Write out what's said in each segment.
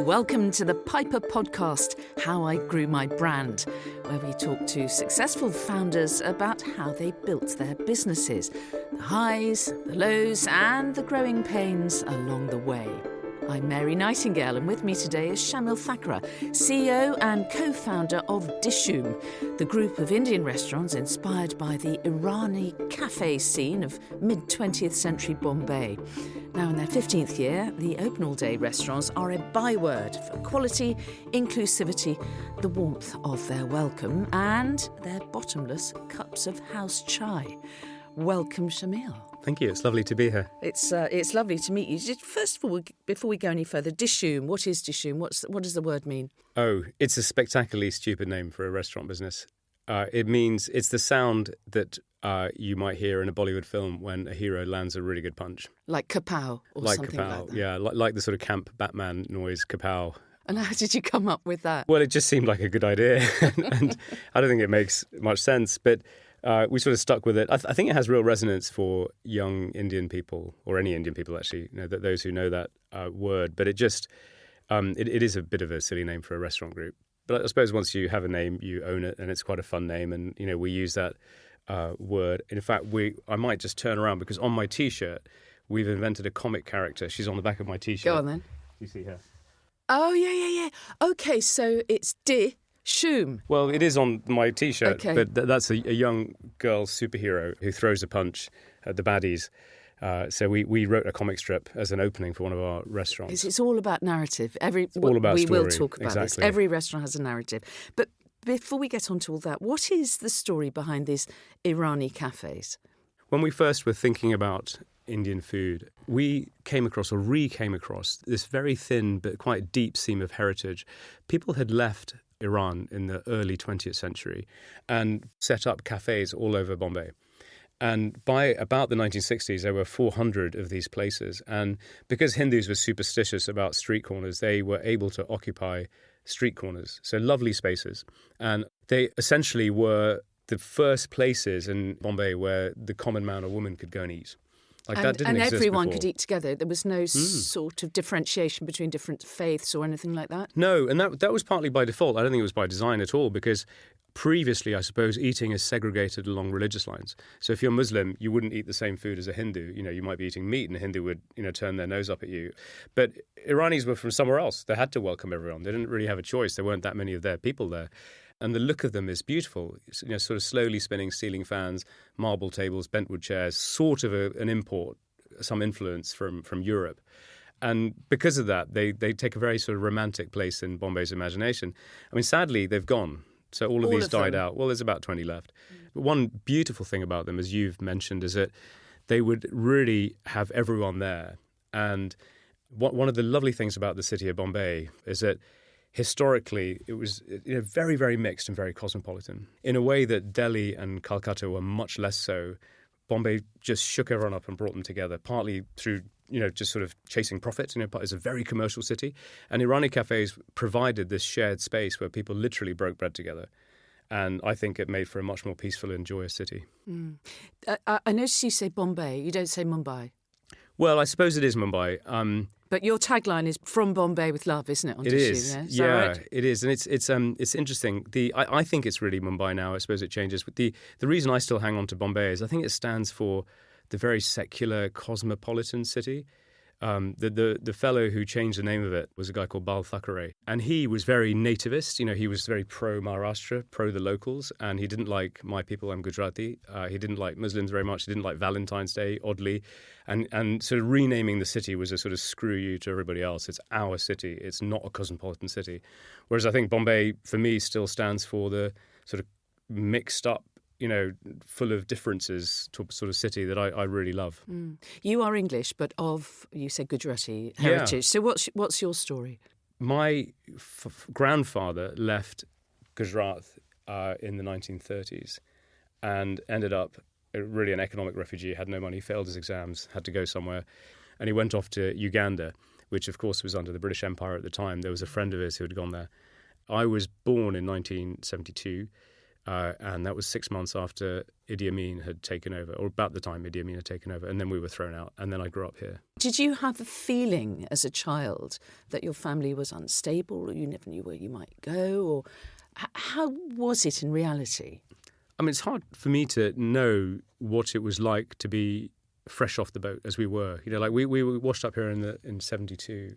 Welcome to the Piper podcast, How I Grew My Brand, where we talk to successful founders about how they built their businesses, the highs, the lows, and the growing pains along the way. I'm Mary Nightingale, and with me today is Shamil Thakrar, CEO and co-founder of Dishoom, the group of Indian restaurants inspired by the Irani cafe scene of mid-20th century Bombay. Now, in their 15th year, the open all-day restaurants are a byword for quality, inclusivity, the warmth of their welcome, and their bottomless cups of house chai. Welcome, Shamil. Thank you. It's lovely to be here. It's lovely to meet you. Just first of all, before we go any further, Dishoom. What is Dishoom? What does the word mean? Oh, it's a spectacularly stupid name for a restaurant business. It means it's the sound that you might hear in a Bollywood film when a hero lands a really good punch. Like kapow or like something kapow, like that. yeah, like the sort of camp Batman noise, kapow. And how did you come up with that? Well, it just seemed like a good idea, and I don't think it makes much sense, but we sort of stuck with it. I think it has real resonance for young Indian people, or any Indian people actually, those who know that word. But it just, it is a bit of a silly name for a restaurant group. But I suppose once you have a name, you own it, and it's quite a fun name. And we use that word. In fact, I might just turn around because on my T-shirt, we've invented a comic character. She's on the back of my T-shirt. Go on then. You see her. Oh yeah. Okay, so it's Dishoom. Well, it is on my T-shirt, Okay. but that's a young girl superhero who throws a punch at the baddies. So we wrote a comic strip as an opening for one of our restaurants. It's all about narrative. All about we story. will talk about this. Exactly. Every restaurant has a narrative. But before we get on to all that, what is the story behind these Irani cafes? When we first were thinking about Indian food, we came across this very thin but quite deep seam of heritage. People had left Iran in the early 20th century and set up cafes all over Bombay. And by about the 1960s, there were 400 of these places. And because Hindus were superstitious about street corners, they were able to occupy street corners, so lovely spaces. And they essentially were the first places in Bombay where the common man or woman could go and eat. That didn't exist everyone before. could eat together. There was no sort of differentiation between different faiths or anything like that? No, and that was partly by default. I don't think it was by design at all, because previously, I suppose, eating is segregated along religious lines. So if you're Muslim, you wouldn't eat the same food as a Hindu. You might be eating meat and a Hindu would, turn their nose up at you. But Iranis were from somewhere else. They had to welcome everyone. They didn't really have a choice. There weren't that many of their people there. And the look of them is beautiful. Sort of slowly spinning ceiling fans, marble tables, bentwood chairs, sort of an import, some influence from Europe. And because of that, they take a very sort of romantic place in Bombay's imagination. I mean, sadly, they've gone. So all of these died out. Well, there's about 20 left. But one beautiful thing about them, as you've mentioned, is that they would really have everyone there. And one of the lovely things about the city of Bombay is that historically, it was very, very mixed and very cosmopolitan. In a way that Delhi and Calcutta were much less so, Bombay just shook everyone up and brought them together, partly through, just sort of chasing profits. It's a very commercial city. And Irani cafes provided this shared space where people literally broke bread together. And I think it made for a much more peaceful and joyous city. I noticed you say Bombay. You don't say Mumbai. Well, I suppose it is Mumbai. But your tagline is "From Bombay with Love," isn't it? On it Dishoom, is, yeah, right? It is, and it's interesting. I think it's really Mumbai now. I suppose it changes, but the reason I still hang on to Bombay is I think it stands for the very secular cosmopolitan city. The fellow who changed the name of it was a guy called Bal Thackeray, and he was very nativist. He was very pro Maharashtra, pro the locals, and he didn't like my people. I'm Gujarati. He didn't like Muslims very much. He didn't like Valentine's Day, oddly, and sort of renaming the city was a sort of screw you to everybody else. It's our city. It's not a cosmopolitan city. Whereas I think Bombay, for me, still stands for the sort of mixed up, full of differences to sort of city that I really love. You are English, but you said Gujarati heritage. Yeah. So what's your story? My grandfather left Gujarat in the 1930s and ended up really an economic refugee, had no money, failed his exams, had to go somewhere. And he went off to Uganda, which of course was under the British Empire at the time. There was a friend of his who had gone there. I was born in 1972. and that was 6 months after Idi Amin had taken over, or about the time Idi Amin had taken over, and then we were thrown out, and then I grew up here. Did you have a feeling as a child that your family was unstable, or you never knew where you might go, or how was it in reality? I mean, it's hard for me to know what it was like to be fresh off the boat as we were. You know, like we were washed up here in 72.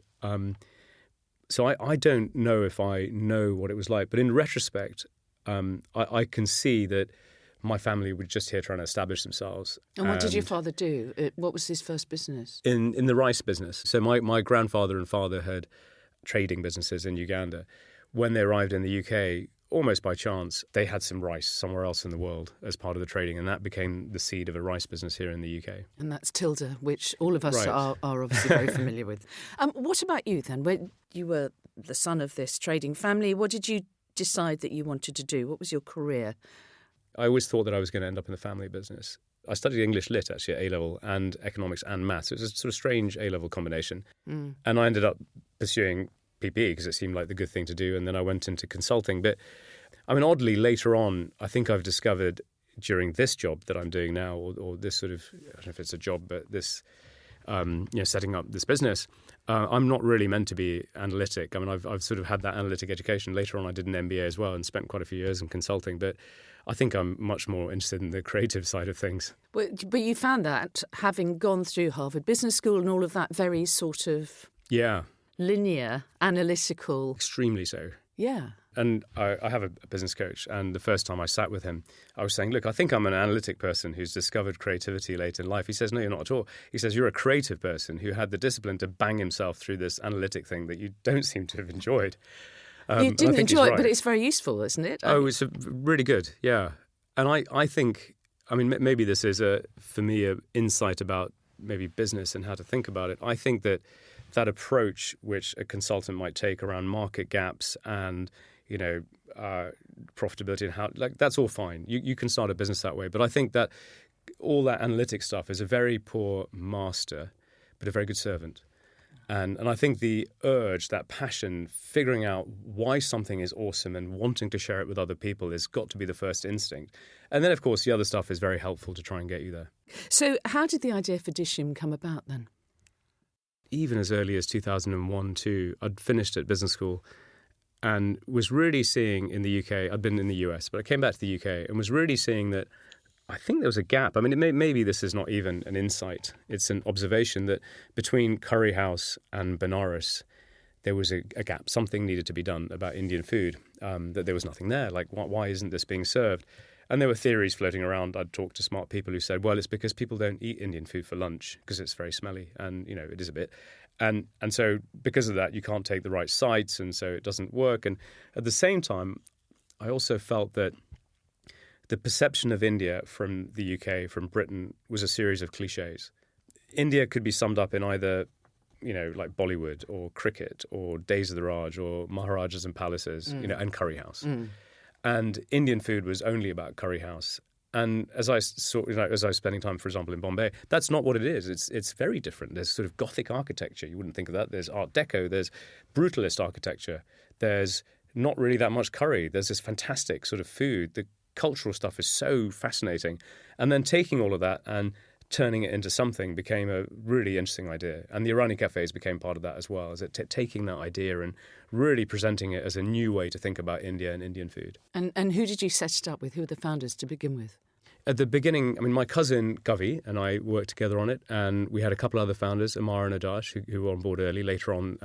So I don't know if I know what it was like. But in retrospect, I can see that my family were just here trying to establish themselves. And what did your father do? What was his first business? In the rice business. So my grandfather and father had trading businesses in Uganda. When they arrived in the UK, almost by chance, they had some rice somewhere else in the world as part of the trading, and that became the seed of a rice business here in the UK. And that's Tilda, which all of us are obviously very familiar with. What about you then? When you were the son of this trading family, what did you decide that you wanted to do? What was your career? I always thought that I was going to end up in the family business. I studied English Lit, actually, at A-level, and economics and maths. It was a sort of strange A-level combination. And I ended up pursuing PPE because it seemed like the good thing to do, and then I went into consulting. But, I mean, oddly, later on, I think I've discovered during this job that I'm doing now, or this sort of, I don't know if it's a job, but this, setting up this business, I'm not really meant to be analytic. I mean, I've sort of had that analytic education. Later on, I did an MBA as well and spent quite a few years in consulting, but I think I'm much more interested in the creative side of things. But you found that, having gone through Harvard Business School and all of that, very sort of linear, analytical. Extremely so. Yeah. And I have a business coach, and the first time I sat with him, I was saying, look, I think I'm an analytic person who's discovered creativity late in life. He says, no, you're not at all. He says, you're a creative person who had the discipline to bang himself through this analytic thing that you don't seem to have enjoyed. You didn't enjoy it, but it's very useful, isn't it? It's really good, yeah. And I think, I mean, maybe this is, for me, an insight about maybe business and how to think about it. I think that approach which a consultant might take around market gaps and profitability and how, like, that's all fine. You can start a business that way. But I think that all that analytic stuff is a very poor master, but a very good servant. And I think the urge, that passion, figuring out why something is awesome and wanting to share it with other people has got to be the first instinct. And then, of course, the other stuff is very helpful to try and get you there. So how did the idea for Dishoom come about then? Even as early as 2001, too, I'd finished at business school and was really seeing in the UK, I'd been in the US, but I came back to the UK and was really seeing that I think there was a gap. I mean, maybe this is not even an insight. It's an observation that between Curry House and Benares, there was a gap. Something needed to be done about Indian food, that there was nothing there. Like, why isn't this being served? And there were theories floating around. I'd talked to smart people who said, well, it's because people don't eat Indian food for lunch because it's very smelly and, it is a bit. And so because of that, you can't take the right sites, and so it doesn't work. And at the same time, I also felt that the perception of India from the UK, from Britain, was a series of cliches. India could be summed up in either, like Bollywood or cricket or Days of the Raj or Maharajas and Palaces, and Curry House. And Indian food was only about Curry House. And as I saw, as I was spending time, for example, in Bombay, that's not what it is. It's very different. There's sort of Gothic architecture. You wouldn't think of that. There's Art Deco. There's brutalist architecture. There's not really that much curry. There's this fantastic sort of food. The cultural stuff is so fascinating. And then taking all of that and turning it into something became a really interesting idea. And the Irani cafes became part of that as well, as taking that idea and really presenting it as a new way to think about India and Indian food. And who did you set it up with? Who were the founders to begin with? At the beginning, I mean, my cousin Gavi and I worked together on it, and we had a couple other founders, Amar and Adash, who were on board early. Later on,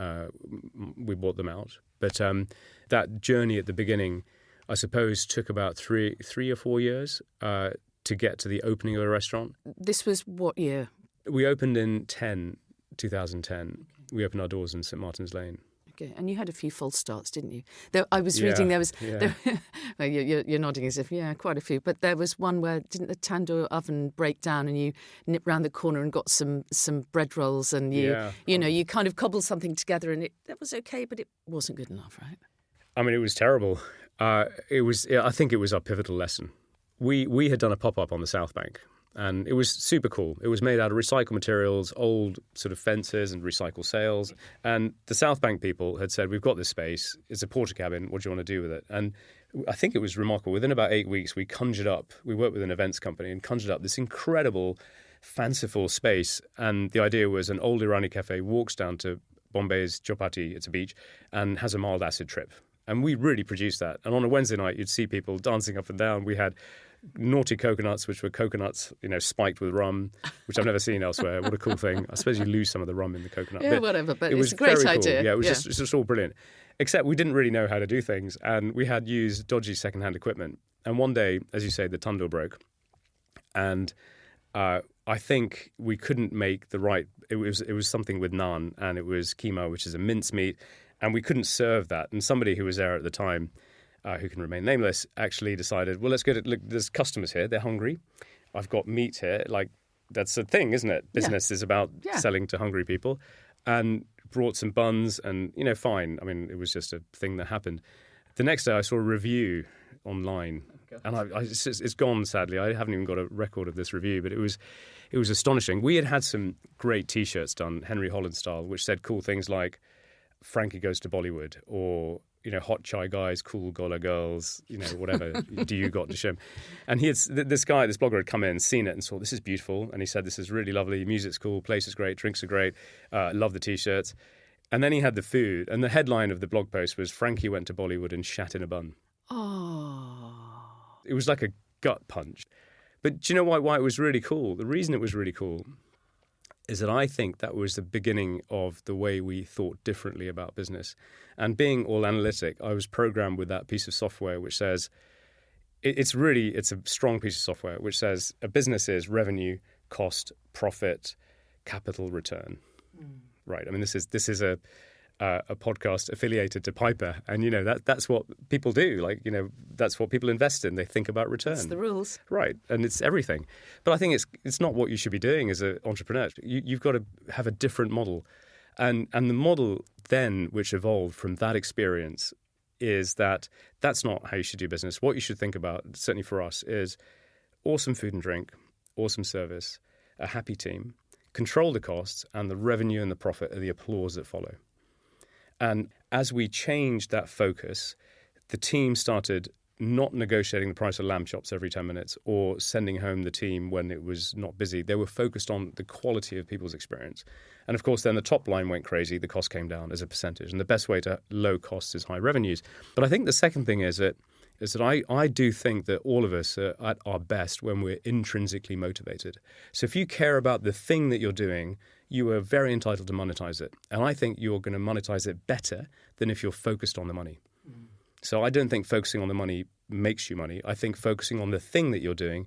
we bought them out. But that journey at the beginning, I suppose, took about three or 4 years to get to the opening of a restaurant. This was what year? We opened in 2010. We opened our doors in St Martin's Lane. Okay, and you had a few false starts, didn't you? I was reading there was... Yeah. Well, you're nodding as if, quite a few. But there was one where, didn't the tandoor oven break down and you nipped round the corner and got some bread rolls and you kind of cobbled something together and that was okay, but it wasn't good enough, right? I mean, it was terrible. I think it was our pivotal lesson. We had done a pop-up on the South Bank, and it was super cool. It was made out of recycled materials, old sort of fences and recycled sails. And the South Bank people had said, we've got this space. It's a porta cabin. What do you want to do with it? And I think it was remarkable. Within about 8 weeks, we worked with an events company and conjured up this incredible, fanciful space. And the idea was an old Irani cafe walks down to Bombay's Chowpatty, it's a beach, and has a mild acid trip. And we really produced that. And on a Wednesday night, you'd see people dancing up and down. We had naughty coconuts, which were coconuts, spiked with rum, which I've never seen elsewhere. What a cool thing. I suppose you lose some of the rum in the coconut. Yeah, whatever, but it's a great idea. Cool. Yeah, it was just all brilliant. Except we didn't really know how to do things, and we had used dodgy second-hand equipment. And one day, as you say, the tandoor broke, and I think we couldn't make the right. It was something with naan, and it was keema, which is a mincemeat, and we couldn't serve that. And somebody who was there at the time, who can remain nameless, actually decided, well, let's go to look. There's customers here; they're hungry. I've got meat here. Like that's a thing, isn't it? Business is about selling to hungry people, and brought some buns, and fine. I mean, it was just a thing that happened. The next day, I saw a review online, and it's gone. Sadly, I haven't even got a record of this review, but it was astonishing. We had some great T-shirts done, Henry Holland style, which said cool things like "Frankie goes to Bollywood" or hot chai guys, cool Gola girls, whatever. Do you got Dishoom? And this blogger had come in, seen it, and saw this is beautiful, and he said this is really lovely. Music's cool, place is great, drinks are great. Love the T-shirts. And then he had the food, and the headline of the blog post was "Frankie went to Bollywood and shat in a bun." Oh. It was like a gut punch. But do you know why it was really cool? The reason it was really cool is that I think that was the beginning of the way we thought differently about business. And being all analytic, I was programmed with that piece of software which says, it's a strong piece of software, which says a business is revenue, cost, profit, capital, return. Right. I mean, this is a podcast affiliated to Piper, and that's what people do. Like that's what people invest in. They think about return. That's the rules, right? And it's everything. But I think it's not what you should be doing as an entrepreneur. You've got to have a different model, and the model then which evolved from that experience is that's not how you should do business. What you should think about, certainly for us, is awesome food and drink, awesome service, a happy team, control the costs, and the revenue and the profit are the applause that follow. And as we changed that focus, the team started not negotiating the price of lamb chops every 10 minutes or sending home the team when it was not busy. They were focused on the quality of people's experience. And of course, then the top line went crazy. The cost came down as a percentage. And the best way to low costs is high revenues. But I think the second thing is that I do think that all of us are at our best when we're intrinsically motivated. So if you care about the thing that you're doing, you are very entitled to monetize it. And I think you're going to monetize it better than if you're focused on the money. So I don't think focusing on the money makes you money. I think focusing on the thing that you're doing,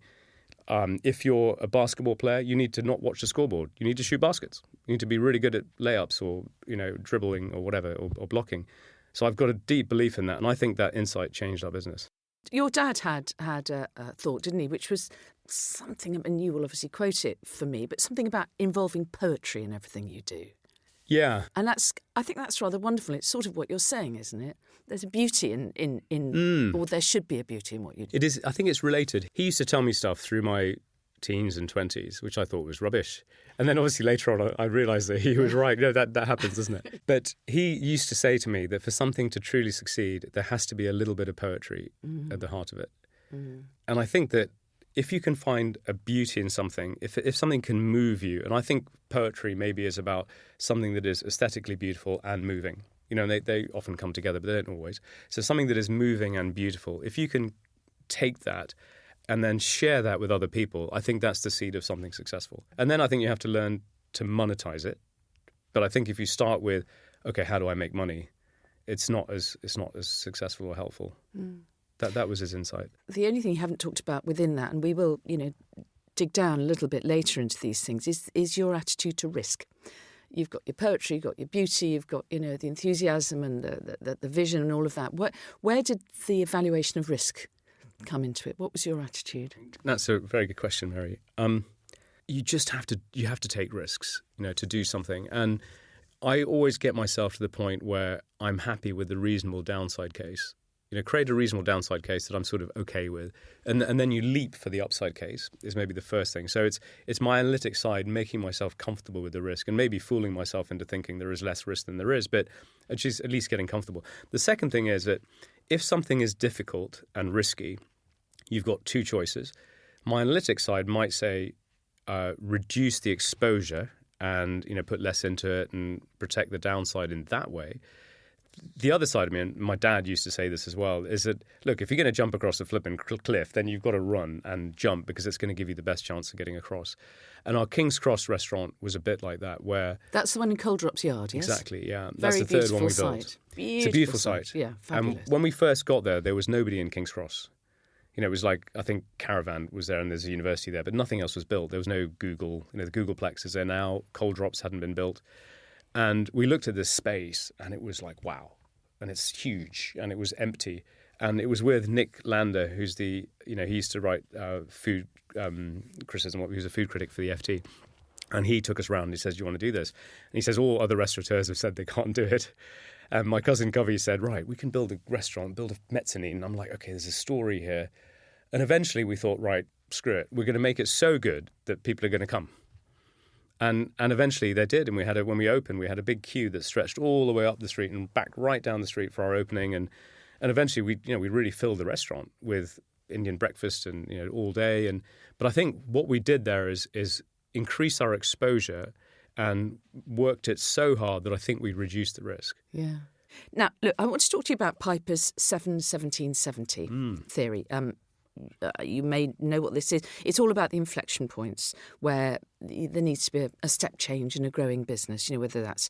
if you're a basketball player, you need to not watch the scoreboard. You need to shoot baskets. You need to be really good at layups or dribbling or whatever or blocking. So I've got a deep belief in that, and I think that insight changed our business. Your dad had a thought, didn't he, which was something, and you will obviously quote it for me, but something about involving poetry in everything you do. Yeah. And I think that's rather wonderful. It's sort of what you're saying, isn't it? There's a beauty in or there should be a beauty in what you do. It is. I think it's related. He used to tell me stuff through my teens and 20s, which I thought was rubbish. And then obviously later on, I realised that he was right. That happens, doesn't it? But he used to say to me that for something to truly succeed, there has to be a little bit of poetry at the heart of it. And I think that if you can find a beauty in something, if something can move you, and I think poetry maybe is about something that is aesthetically beautiful and moving. They often come together, but they don't always. So something that is moving and beautiful, if you can take that and then share that with other people, I think that's the seed of something successful. And then I think you have to learn to monetize it. But I think if you start with, okay, how do I make money? It's not as successful or helpful. That was his insight. The only thing you haven't talked about within that, and we will, dig down a little bit later into these things, is your attitude to risk. You've got your poetry, you've got your beauty, you've got, the enthusiasm and the vision and all of that. Where did the evaluation of risk come into it? What was your attitude? That's a very good question, Mary. You just have to take risks, to do something. And I always get myself to the point where I'm happy with the reasonable downside case. Create a reasonable downside case that I'm sort of okay with. And then you leap for the upside case is maybe the first thing. So it's my analytic side making myself comfortable with the risk and maybe fooling myself into thinking there is less risk than there is, but at least getting comfortable. The second thing is that if something is difficult and risky, you've got two choices. My analytics side might say reduce the exposure and put less into it and protect the downside in that way. The other side of me, and my dad used to say this as well, is that, look, if you're going to jump across a flipping cliff, then you've got to run and jump because it's going to give you the best chance of getting across. And our King's Cross restaurant was a bit like that, where... That's the one in Coldrops Yard, yes? Exactly, yeah. Very That's the third one we built. Site. It's a beautiful site. Yeah, fabulous. And when we first got there was nobody in King's Cross. It was like, I think Caravan was there and there's a university there, but nothing else was built. There was no Google. The Googleplex is there now. Coldrops hadn't been built. And we looked at this space and it was like, wow. And it's huge and it was empty. And it was with Nick Lander, who's he used to write food criticism. He was a food critic for the FT. And he took us around and he says, do you want to do this? And he says, all other restaurateurs have said they can't do it. And my cousin Covey said, right, we can build a restaurant, build a mezzanine. And I'm like, okay, there's a story here. And eventually we thought, right, screw it. We're going to make it so good that people are going to come. And eventually they did. And when we opened, we had a big queue that stretched all the way up the street and back right down the street for our opening. And eventually we really filled the restaurant with Indian breakfast and all day. But I think what we did there is increase our exposure and worked it so hard that I think we reduced the risk. Yeah. Now, look, I want to talk to you about Piper's 7-17-70 theory. You may know what this is. It's all about the inflection points where there needs to be a step change in a growing business, whether that's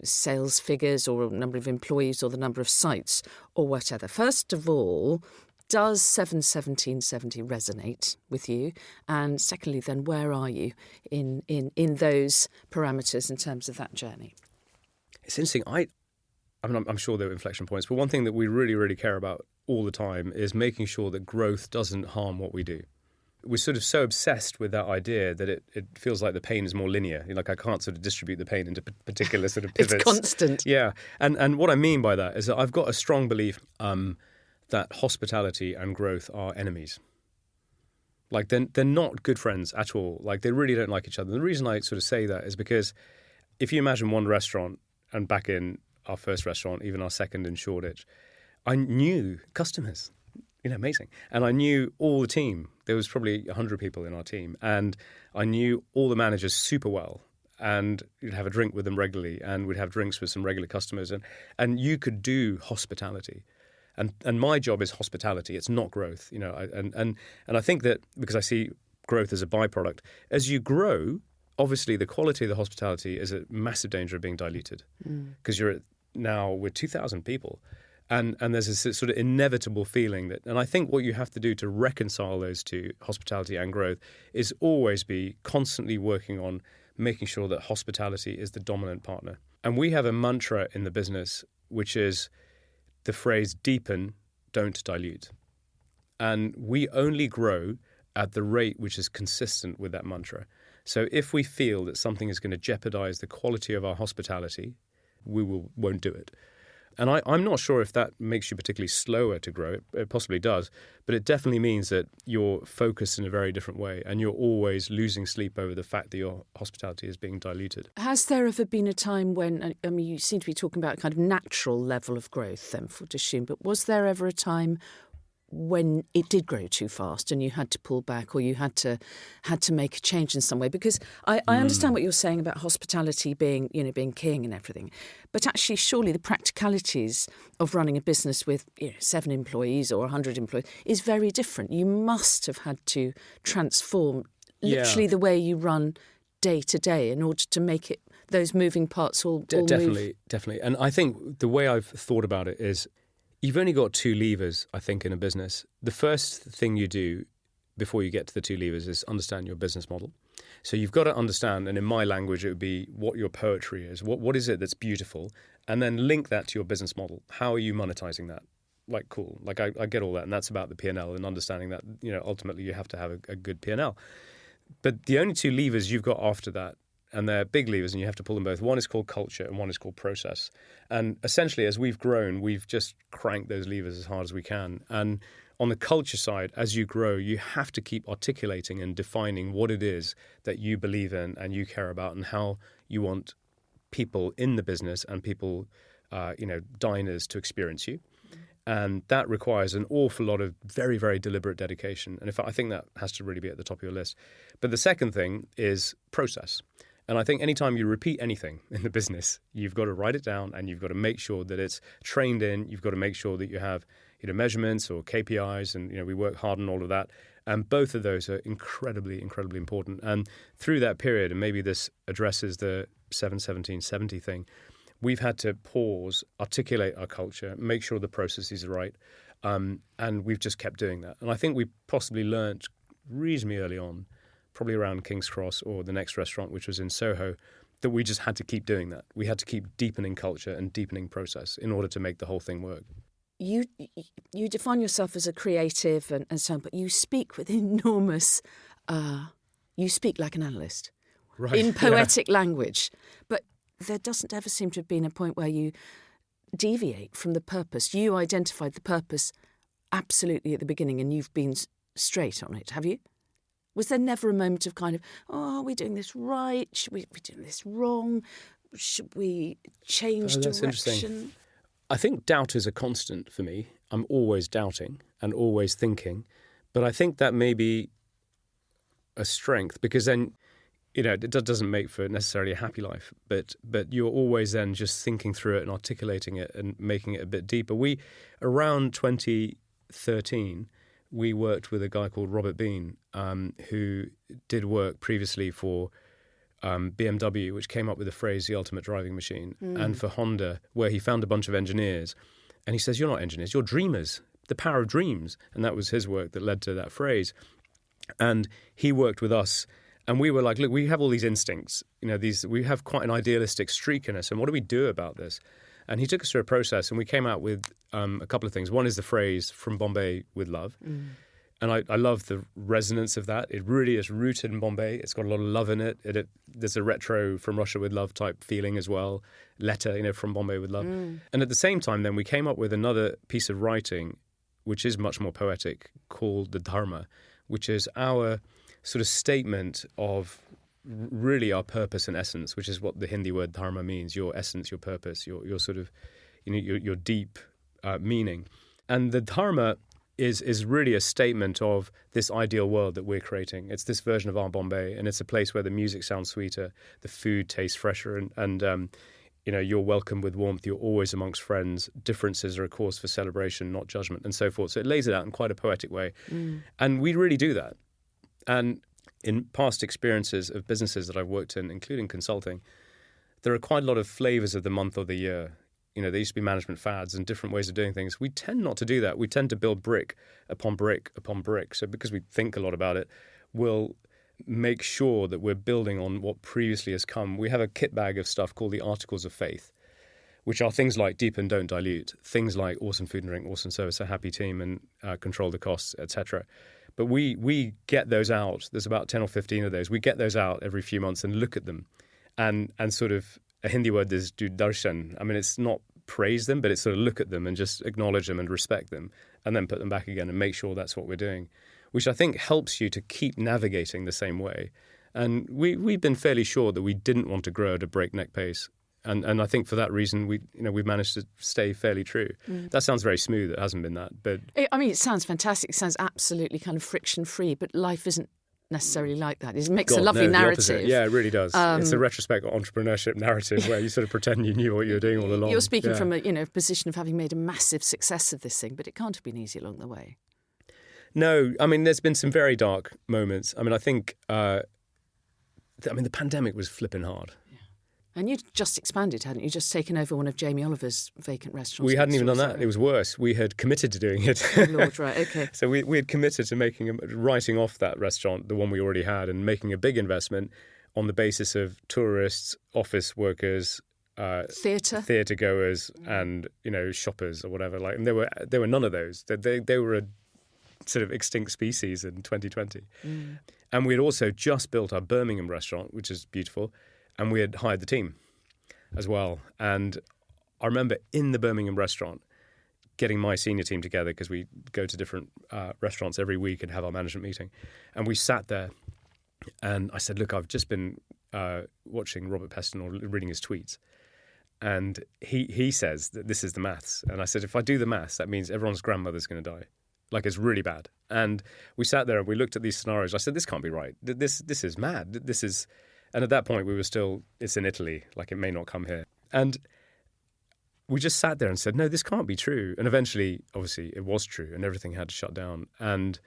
sales figures or a number of employees or the number of sites or whatever. First of all, does 7-17-70 resonate with you? And secondly, then, where are you in those parameters in terms of that journey? It's interesting. I'm sure there are inflection points, but one thing that we really, really care about all the time is making sure that growth doesn't harm what we do. We're sort of so obsessed with that idea that it feels like the pain is more linear. Like I can't sort of distribute the pain into particular sort of pivots. It's constant. Yeah. And what I mean by that is that I've got a strong belief that hospitality and growth are enemies. Like they're not good friends at all. Like they really don't like each other. And the reason I sort of say that is because if you imagine one restaurant, and back in our first restaurant, even our second in Shoreditch, I knew customers, amazing. And I knew all the team. There was probably 100 people in our team. And I knew all the managers super well. And you'd have a drink with them regularly. And we'd have drinks with some regular customers. And you could do hospitality. And my job is hospitality. It's not growth. And I think that because I see growth as a byproduct, as you grow, obviously the quality of the hospitality is a massive danger of being diluted. Because we're 2,000 people. And there's this sort of inevitable feeling that, and I think what you have to do to reconcile those two, hospitality and growth, is always be constantly working on making sure that hospitality is the dominant partner. And we have a mantra in the business, which is the phrase deepen, don't dilute. And we only grow at the rate which is consistent with that mantra. So if we feel that something is going to jeopardize the quality of our hospitality, we won't do it. And I'm not sure if that makes you particularly slower to grow. It possibly does. But it definitely means that you're focused in a very different way and you're always losing sleep over the fact that your hospitality is being diluted. Has there ever been a time when, you seem to be talking about a kind of natural level of growth then for Dishoom, but was there ever a time when it did grow too fast and you had to pull back or you had to make a change in some way? Because I understand what you're saying about hospitality being king and everything, but actually surely the practicalities of running a business with 7 employees or 100 employees is very different. You must have had to transform literally the way you run day to day in order to make it those moving parts all move. Definitely. And I think the way I've thought about it is you've only got 2 levers, I think, in a business. The first thing you do before you get to the 2 levers is understand your business model. So you've got to understand, and in my language, it would be what your poetry is. What is it that's beautiful? And then link that to your business model. How are you monetizing that? Like, cool. Like, I get all that. And that's about the P&L and understanding that, ultimately you have to have a good P&L. But the only 2 levers you've got after that, and they're big levers and you have to pull them both. One is called culture and one is called process. And essentially, as we've grown, we've just cranked those levers as hard as we can. And on the culture side, as you grow, you have to keep articulating and defining what it is that you believe in and you care about and how you want people in the business and people, diners to experience you. And that requires an awful lot of very, very deliberate dedication. And in fact, I think that has to really be at the top of your list. But the second thing is process. And I think anytime you repeat anything in the business, you've got to write it down and you've got to make sure that it's trained in. You've got to make sure that you have measurements or KPIs, and we work hard on all of that. And both of those are incredibly, incredibly important. And through that period, and maybe this addresses the 7-17-70 thing, we've had to pause, articulate our culture, make sure the processes are right, and we've just kept doing that. And I think we possibly learnt reasonably early on, probably around King's Cross or the next restaurant, which was in Soho, that we just had to keep doing that. We had to keep deepening culture and deepening process in order to make the whole thing work. You define yourself as a creative and so on, but you speak with enormous... you speak like an analyst. Right. In poetic language. But there doesn't ever seem to have been a point where you deviate from the purpose. You identified the purpose absolutely at the beginning and you've been straight on it, have you? Was there never a moment of kind of, are we doing this right? Should we be doing this wrong? Should we change direction? I think doubt is a constant for me. I'm always doubting and always thinking. But I think that may be a strength, because then it doesn't make for necessarily a happy life, but you're always then just thinking through it and articulating it and making it a bit deeper. Around 2013, we worked with a guy called Robert Bean, who did work previously for BMW, which came up with the phrase "the ultimate driving machine," and for Honda, where he found a bunch of engineers, and he says, "You're not engineers, you're dreamers. The power of dreams," and that was his work that led to that phrase. And he worked with us. And we were like, look, we have all these instincts, we have quite an idealistic streak in us. And what do we do about this? And he took us through a process and we came out with a couple of things. One is the phrase "from Bombay with love." And I love the resonance of that. It really is rooted in Bombay. It's got a lot of love in it. There's a retro "From Russia with Love" type feeling as well. Letter, "From Bombay with love." And at the same time, then we came up with another piece of writing, which is much more poetic, called the Dharma, which is our sort of statement of really our purpose and essence, which is what the Hindi word dharma means: your essence, your purpose, your sort of, your deep meaning. And the dharma is really a statement of this ideal world that we're creating. It's this version of our Bombay, and it's a place where the music sounds sweeter, the food tastes fresher, and you're welcome with warmth, you're always amongst friends, differences are a cause for celebration, not judgment, and so forth. So it lays it out in quite a poetic way. And we really do that. And in past experiences of businesses that I've worked in, including consulting, there are quite a lot of flavors of the month or the year. There used to be management fads and different ways of doing things. We tend not to do that. We tend to build brick upon brick upon brick. So because we think a lot about it, we'll make sure that we're building on what previously has come. We have a kit bag of stuff called the Articles of Faith, which are things like deepen, don't dilute, things like awesome food and drink, awesome service, a happy team, and control the costs, etc. But we get those out. There's about 10 or 15 of those. We get those out every few months and look at them. And sort of, a Hindi word is do darshan. I mean, it's not praise them, but it's sort of look at them and just acknowledge them and respect them and then put them back again and make sure that's what we're doing, which I think helps you to keep navigating the same way. And we've been fairly sure that we didn't want to grow at a breakneck pace. And I think for that reason, we've managed to stay fairly true. That sounds very smooth. It hasn't been that. But it sounds fantastic. It sounds absolutely kind of friction-free, but life isn't necessarily like that. It makes a lovely narrative. Yeah, it really does. It's a retrospect entrepreneurship narrative where you sort of pretend you knew what you were doing all along. You're speaking from a position of having made a massive success of this thing, but it can't have been easy along the way. No, I mean, there's been some very dark moments. I mean, I think, the pandemic was flipping hard. And you'd just expanded, hadn't you? Just taken over one of Jamie Oliver's vacant restaurants. We hadn't even done that. It was worse. We had committed to doing it. Oh, Lord, right, okay. So we had committed to writing off that restaurant, the one we already had, and making a big investment on the basis of tourists, office workers, theatre goers, and shoppers or whatever. And there were none of those. They were a sort of extinct species in 2020. And we had also just built our Birmingham restaurant, which is beautiful. And we had hired the team as well. And I remember in the Birmingham restaurant getting my senior team together, because we go to different restaurants every week and have our management meeting. And we sat there and I said, look, I've just been watching Robert Peston or reading his tweets. And he says that this is the maths. And I said, if I do the maths, that means everyone's grandmother's going to die. Like, it's really bad. And we sat there and we looked at these scenarios. I said, this can't be right. This is mad. This is... And at that point, we were still, it's in Italy. Like, it may not come here. And we just sat there and said, no, this can't be true. And eventually, obviously, it was true. And everything had to shut down. And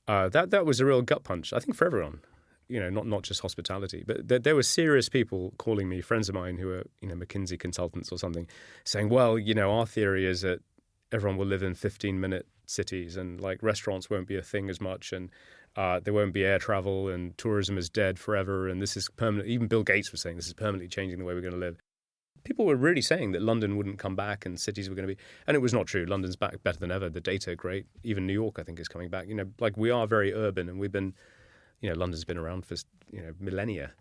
that was a real gut punch, I think, for everyone. You know, not just hospitality, but there were serious people calling me, friends of mine who are, you know, McKinsey consultants or something, saying, well, you know, our theory is that everyone will live in 15-minute cities and, like, restaurants won't be a thing as much, and there won't be air travel, and tourism is dead forever, and this is permanent. Even Bill Gates was saying this is permanently changing the way we're going to live. People were really saying that London wouldn't come back and cities were going to be... And it was not true. London's back better than ever. The data are great. Even New York, I think, is coming back. You know, like, we are very urban, and we've been... You know, London's been around for, you know, millennia.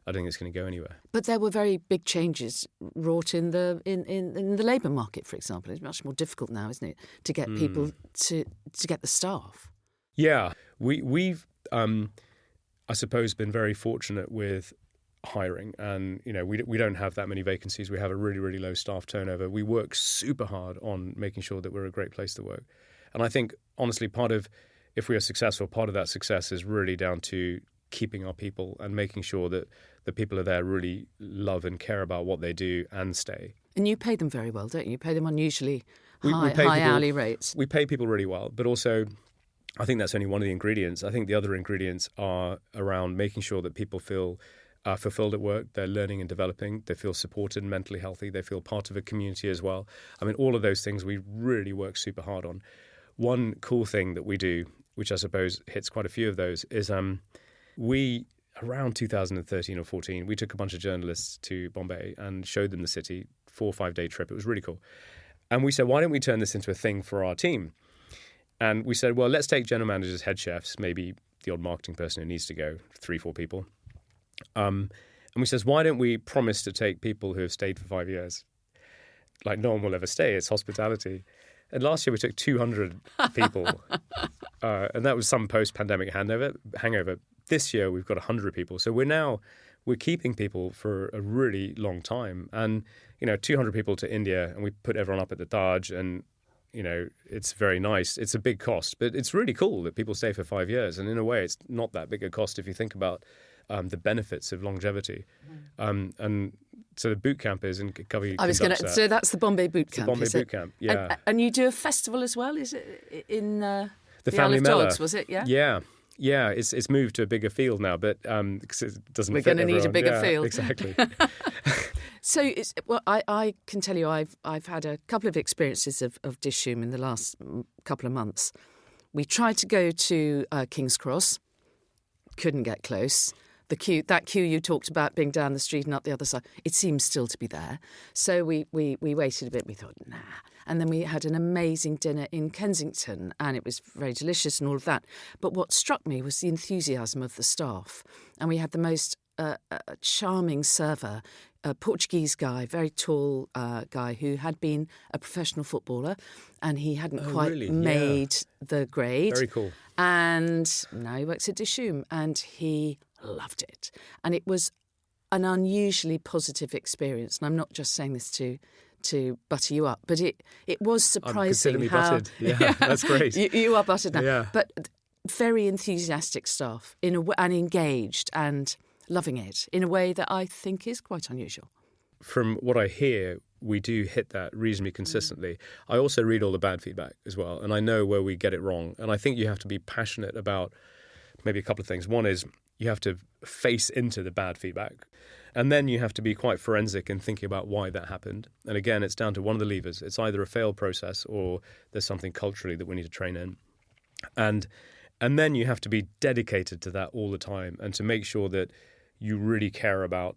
I don't think it's going to go anywhere. But there were very big changes wrought in the labour market, for example. It's much more difficult now, isn't it, to get people to get the staff? Yeah, we've I suppose been very fortunate with hiring, and you know, we don't have that many vacancies. We have a really, really low staff turnover. We work super hard on making sure that we're a great place to work, and I think honestly, if we are successful, part of that success is really down to keeping our people and making sure that the people are there really love and care about what they do and stay. And you pay them very well, don't you? You pay them unusually We high pay people, hourly rates. We pay people really well, but also I think that's only one of the ingredients. I think the other ingredients are around making sure that people feel fulfilled at work, they're learning and developing, they feel supported and mentally healthy, they feel part of a community as well. I mean, all of those things we really work super hard on. One cool thing that we do, which I suppose hits quite a few of those, is we, around 2013 or 14, we took a bunch of journalists to Bombay and showed them the city, 4 or 5 day trip. It was really cool. And we said, why don't we turn this into a thing for our team? And we said, well, let's take general managers, head chefs, maybe the odd marketing person who needs to go, 3, 4 people. And we said, why don't we promise to take people who have stayed for 5 years? Like, no one will ever stay. It's hospitality. And last year we took 200 people, and that was some post-pandemic hangover. This year we've got 100 people. So we're keeping people for a really long time. And, you know, 200 people to India, and we put everyone up at the Taj, and, you know, it's very nice. It's a big cost, but it's really cool that people stay for 5 years. And in a way, it's not that big a cost if you think about the benefits of longevity. And so the boot camp is in Kavi. So that's the Bombay boot camp. The Bombay boot camp, yeah. And you do a festival as well, is it? In the Family Isle of Mela. Dogs, was it? Yeah. Yeah. It's moved to a bigger field now, but because it doesn't. We're going to need a bigger field. Exactly. So, I can tell you, I've had a couple of experiences of Dishoom in the last couple of months. We tried to go to King's Cross, couldn't get close. That queue you talked about being down the street and up the other side, it seems still to be there. So we waited a bit. We thought, nah. And then we had an amazing dinner in Kensington, and it was very delicious and all of that. But what struck me was the enthusiasm of the staff. And we had the most charming server, a Portuguese guy, very tall guy who had been a professional footballer, and he hadn't made the grade. Very cool. And now he works at Dishoom, and he loved it. And it was an unusually positive experience. And I'm not just saying this to butter you up, but it was surprising. Consider me buttered. Yeah, that's great. You are buttered now. Yeah. But very enthusiastic staff and engaged and loving it in a way that I think is quite unusual. From what I hear, we do hit that reasonably consistently. I also read all the bad feedback as well, and I know where we get it wrong. And I think you have to be passionate about maybe a couple of things. One is you have to face into the bad feedback, and then you have to be quite forensic in thinking about why that happened. And again, it's down to one of the levers. It's either a failed process or there's something culturally that we need to train in. And then you have to be dedicated to that all the time and to make sure that you really care about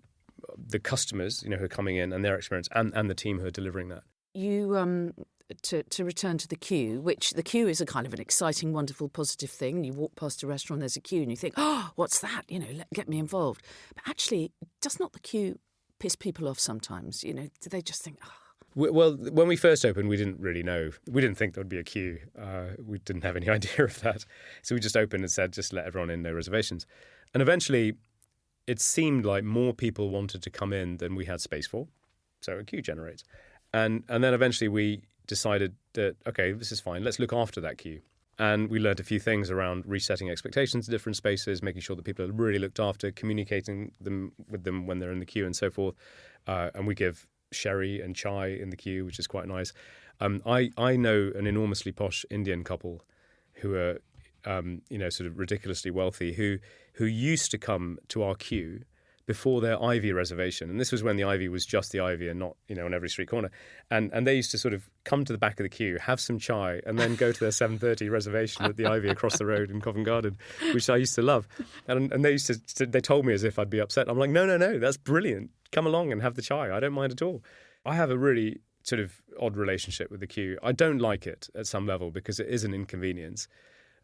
the customers, you know, who are coming in and their experience, and the team who are delivering that. You to return to the queue, which the queue is a kind of an exciting, wonderful, positive thing. You walk past a restaurant, there's a queue, and you think, oh, what's that? You know, get me involved. But actually, does not the queue piss people off sometimes? You know, do they just think, oh. Well, when we first opened, we didn't really know. We didn't think there would be a queue. We didn't have any idea of that. So we just opened and said, just let everyone in, no reservations. And eventually, it seemed like more people wanted to come in than we had space for. So a queue generates. And then eventually we decided that, okay, this is fine. Let's look after that queue. And we learned a few things around resetting expectations in different spaces, making sure that people are really looked after, communicating with them when they're in the queue and so forth. And we give sherry and chai in the queue, which is quite nice. I know an enormously posh Indian couple who are, sort of ridiculously wealthy, who used to come to our queue before their Ivy reservation. And this was when the Ivy was just the Ivy and not, on every street corner. And they used to sort of come to the back of the queue, have some chai, and then go to their 7:30 reservation at the Ivy across the road in Covent Garden, which I used to love. And they used to, they told me as if I'd be upset. I'm like, no, that's brilliant. Come along and have the chai. I don't mind at all. I have a really sort of odd relationship with the queue. I don't like it at some level because it is an inconvenience.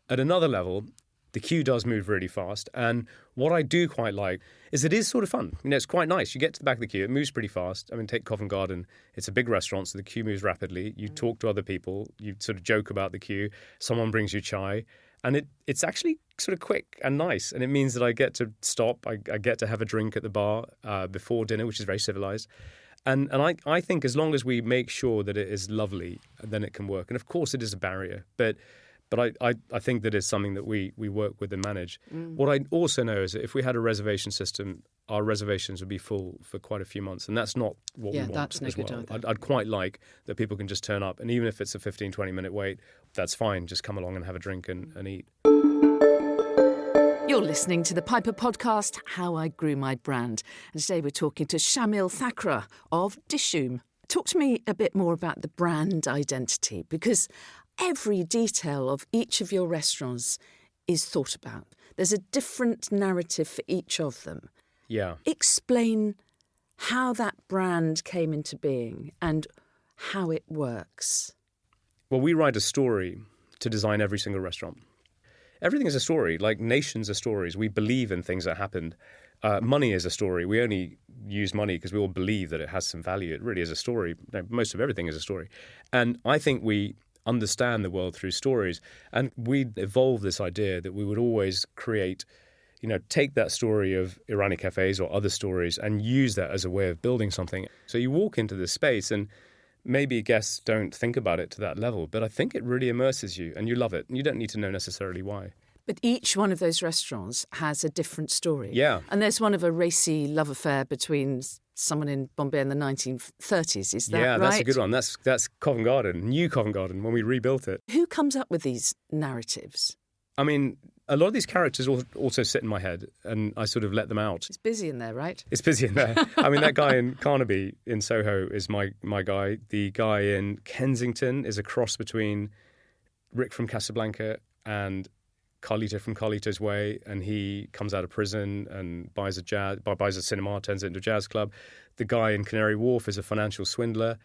At another level, the queue does move really fast. And what I do quite like is it is sort of fun. It's quite nice. You get to the back of the queue, it moves pretty fast. I mean, take Covent Garden. It's a big restaurant, so the queue moves rapidly. You talk to other people. You sort of joke about the queue. Someone brings you chai. And it's actually sort of quick and nice. And it means that I get to stop. I get to have a drink at the bar before dinner, which is very civilized. And I think as long as we make sure that it is lovely, then it can work. And of course it is a barrier. But I think that is something that we work with and manage. What I also know is that if we had a reservation system, our reservations would be full for quite a few months. And that's not what we want that's no as good well. either. I'd quite like that people can just turn up. And even if it's a 15, 20-minute wait, that's fine. Just come along and have a drink and eat. You're listening to the Piper podcast, How I Grew My Brand. And today we're talking to Shamil Thakrar of Dishoom. Talk to me a bit more about the brand identity, because every detail of each of your restaurants is thought about. There's a different narrative for each of them. Yeah. Explain how that brand came into being and how it works. Well, we write a story to design every single restaurant. Everything is a story, like nations are stories. We believe in things that happened. Money is a story. We only use money because we all believe that it has some value. It really is a story. Most of everything is a story. And I think we understand the world through stories. And we evolved this idea that we would always create, take that story of Irani cafes or other stories and use that as a way of building something. So you walk into this space and maybe guests don't think about it to that level, but I think it really immerses you and you love it. And you don't need to know necessarily why. But each one of those restaurants has a different story. Yeah. And there's one of a racy love affair between someone in Bombay in the 1930s. Is that right? Yeah, that's a good one. That's Covent Garden, new Covent Garden, when we rebuilt it. Who comes up with these narratives? I mean, a lot of these characters also sit in my head and I sort of let them out. It's busy in there, right? It's busy in there. I mean, that guy in Carnaby in Soho is my guy. The guy in Kensington is a cross between Rick from Casablanca and Carlito from Carlito's Way, and he comes out of prison and buys a cinema, turns it into a jazz club. The guy in Canary Wharf is a financial swindler.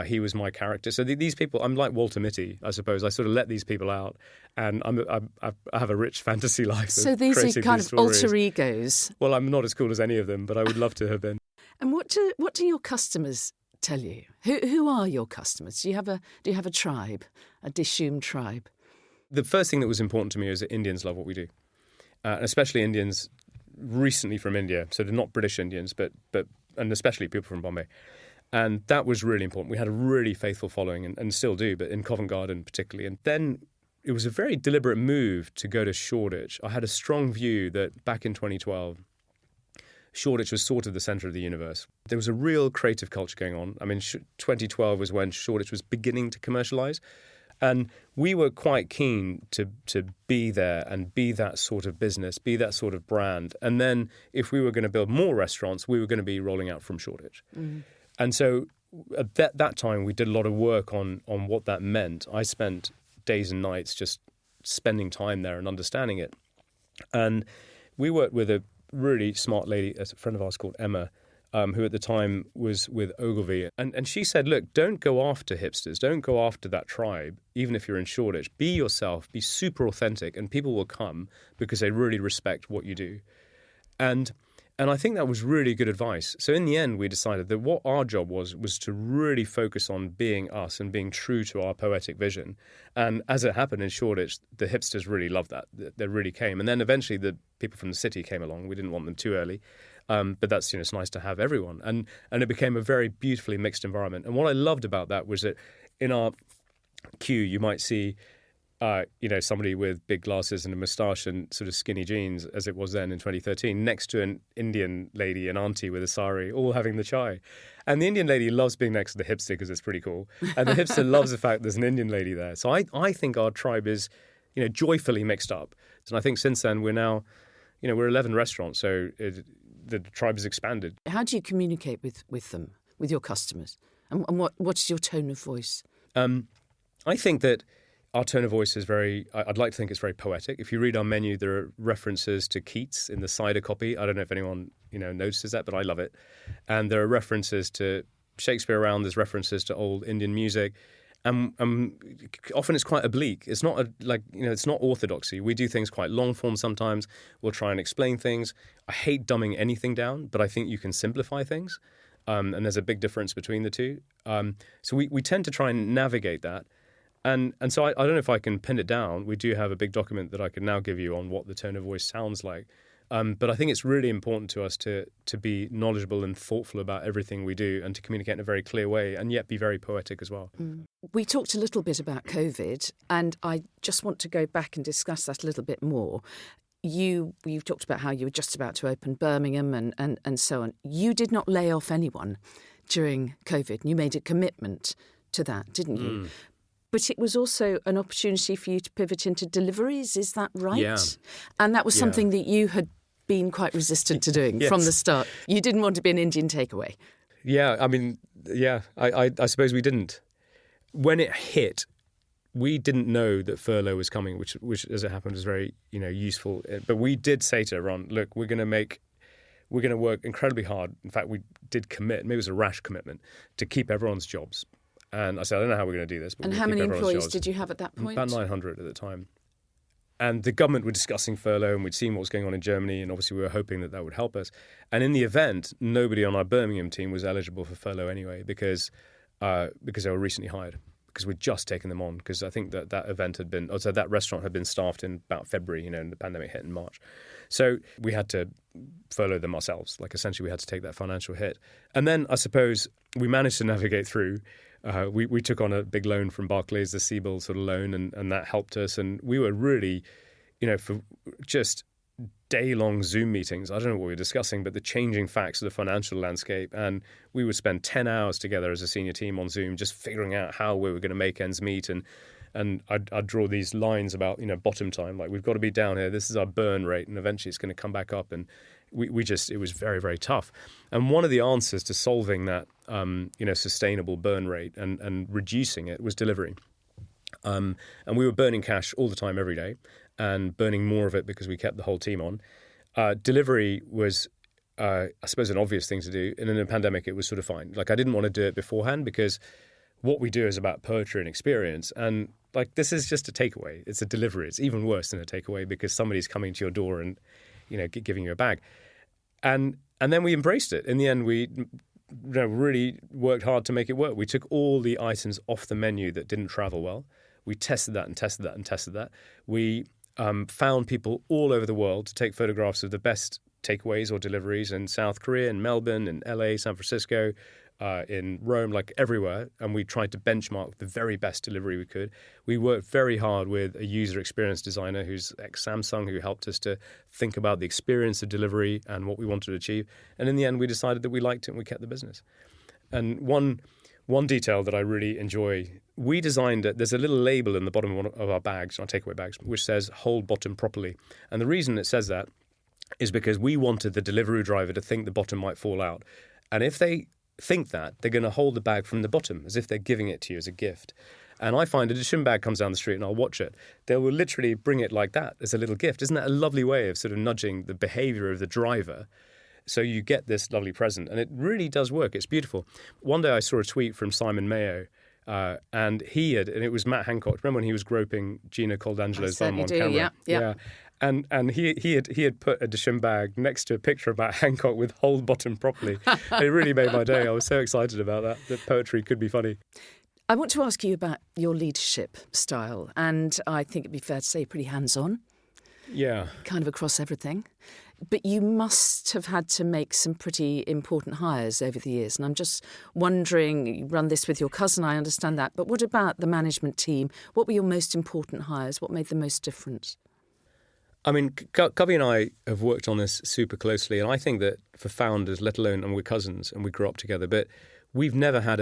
He was my character. So these people, I'm like Walter Mitty, I suppose. I sort of let these people out, and I have a rich fantasy life. So these are kind of alter egos. Well, I'm not as cool as any of them, but I would love to have been. And what do your customers tell you? Who are your customers? Do you have a tribe, a Dishoom tribe? The first thing that was important to me is that Indians love what we do, especially Indians recently from India. So they're not British Indians, but and especially people from Bombay. And that was really important. We had a really faithful following and still do, but in Covent Garden particularly. And then it was a very deliberate move to go to Shoreditch. I had a strong view that back in 2012, Shoreditch was sort of the centre of the universe. There was a real creative culture going on. I mean, 2012 was when Shoreditch was beginning to commercialise. And we were quite keen to be there and be that sort of business, be that sort of brand. And then if we were going to build more restaurants, we were going to be rolling out from Shoreditch. Mm. And so at that time, we did a lot of work on what that meant. I spent days and nights just spending time there and understanding it. And we worked with a really smart lady, a friend of ours called Emma, who at the time was with Ogilvy. And she said, look, don't go after hipsters. Don't go after that tribe, even if you're in Shoreditch. Be yourself. Be super authentic, and people will come because they really respect what you do. And I think that was really good advice. So in the end, we decided that what our job was to really focus on being us and being true to our poetic vision. And as it happened in Shoreditch, the hipsters really loved that. They really came. And then eventually the people from the city came along. We didn't want them too early. But that's, it's nice to have everyone. And it became a very beautifully mixed environment. And what I loved about that was that in our queue, you might see, somebody with big glasses and a moustache and sort of skinny jeans, as it was then in 2013, next to an Indian lady, an auntie with a sari, all having the chai. And the Indian lady loves being next to the hipster because it's pretty cool. And the hipster loves the fact there's an Indian lady there. So I think our tribe is, joyfully mixed up. And I think since then we're now, we're 11 restaurants. So the tribe has expanded. How do you communicate with them, with your customers? And what's your tone of voice? I think that our tone of voice is I'd like to think it's very poetic. If you read our menu, there are references to Keats in the cider copy. I don't know if anyone, notices that, but I love it. And there are references to Shakespeare around. There's references to old Indian music. And often it's quite oblique. It's not it's not orthodoxy. We do things quite long form sometimes. We'll try and explain things. I hate dumbing anything down, but I think you can simplify things. And there's a big difference between the two. So we tend to try and navigate that. And so I don't know if I can pin it down. We do have a big document that I can now give you on what the tone of voice sounds like. But I think it's really important to us to be knowledgeable and thoughtful about everything we do and to communicate in a very clear way and yet be very poetic as well. We talked a little bit about COVID, and I just want to go back and discuss that a little bit more. You've talked about how you were just about to open Birmingham and so on. You did not lay off anyone during COVID. You made a commitment to that, didn't you? But it was also an opportunity for you to pivot into deliveries, is that right? Yeah. And that was something that you had been quite resistant to doing from the start. You didn't want to be an Indian takeaway. Yeah, I suppose we didn't. When it hit, we didn't know that furlough was coming, which as it happened was very, useful. But we did say to everyone, look, we're going to work incredibly hard. In fact, we did commit, maybe it was a rash commitment, to keep everyone's jobs. And I said, I don't know how we're going to do this. But and how many employees did you have at that point? About 900 at the time. And the government were discussing furlough, and we'd seen what was going on in Germany, and obviously we were hoping that would help us. And in the event, nobody on our Birmingham team was eligible for furlough anyway because they were recently hired, because we'd just taken them on, because I think that restaurant had been staffed in about February, and the pandemic hit in March. So we had to furlough them ourselves. Essentially we had to take that financial hit. And then I suppose we managed to navigate through. We took on a big loan from Barclays, the CBIL sort of loan, and that helped us. And we were really, for just day-long Zoom meetings, I don't know what we were discussing, but the changing facts of the financial landscape. And we would spend 10 hours together as a senior team on Zoom just figuring out how we were going to make ends meet. And I'd draw these lines about, bottom time, like we've got to be down here. This is our burn rate, and eventually it's going to come back up. And it was very, very tough. And one of the answers to solving that, sustainable burn rate and reducing it was delivery. And we were burning cash all the time, every day, and burning more of it because we kept the whole team on. Delivery was, I suppose, an obvious thing to do. And in a pandemic, it was sort of fine. I didn't want to do it beforehand because what we do is about poetry and experience. And this is just a takeaway. It's a delivery. It's even worse than a takeaway because somebody's coming to your door and, giving you a bag. And then we embraced it. In the end, we really worked hard to make it work. We took all the items off the menu that didn't travel well. We tested that and tested that and tested that. We found people all over the world to take photographs of the best takeaways or deliveries in South Korea, in Melbourne, in LA, San Francisco, in Rome, everywhere. And we tried to benchmark the very best delivery we could. We worked very hard with a user experience designer who's ex-Samsung, who helped us to think about the experience of delivery and what we wanted to achieve. And in the end, we decided that we liked it and we kept the business. And one detail that I really enjoy, we designed it. There's a little label in the bottom of one of our bags, our takeaway bags, which says "hold bottom properly." And the reason it says that is because we wanted the delivery driver to think the bottom might fall out. And if they think that, they're going to hold the bag from the bottom as if they're giving it to you as a gift. And I find a Dishoom bag comes down the street and I'll watch it. They will literally bring it like that as a little gift. Isn't that a lovely way of sort of nudging the behavior of the driver? So you get this lovely present, and it really does work. It's beautiful. One day I saw a tweet from Simon Mayo, and it was Matt Hancock. Remember when he was groping Gina Coldangelo's bum on camera? Yeah. And he had put a Dishoom bag next to a picture of Matt Hancock with "hold bottom properly." It really made my day. I was so excited about that poetry could be funny. I want to ask you about your leadership style, and I think it'd be fair to say pretty hands-on. Yeah. Kind of across everything. But you must have had to make some pretty important hires over the years. And I'm just wondering, you run this with your cousin, I understand that. But what about the management team? What were your most important hires? What made the most difference? I mean, Covey and I have worked on this super closely. And I think that for founders, let alone, and we're cousins and we grew up together, but we've never had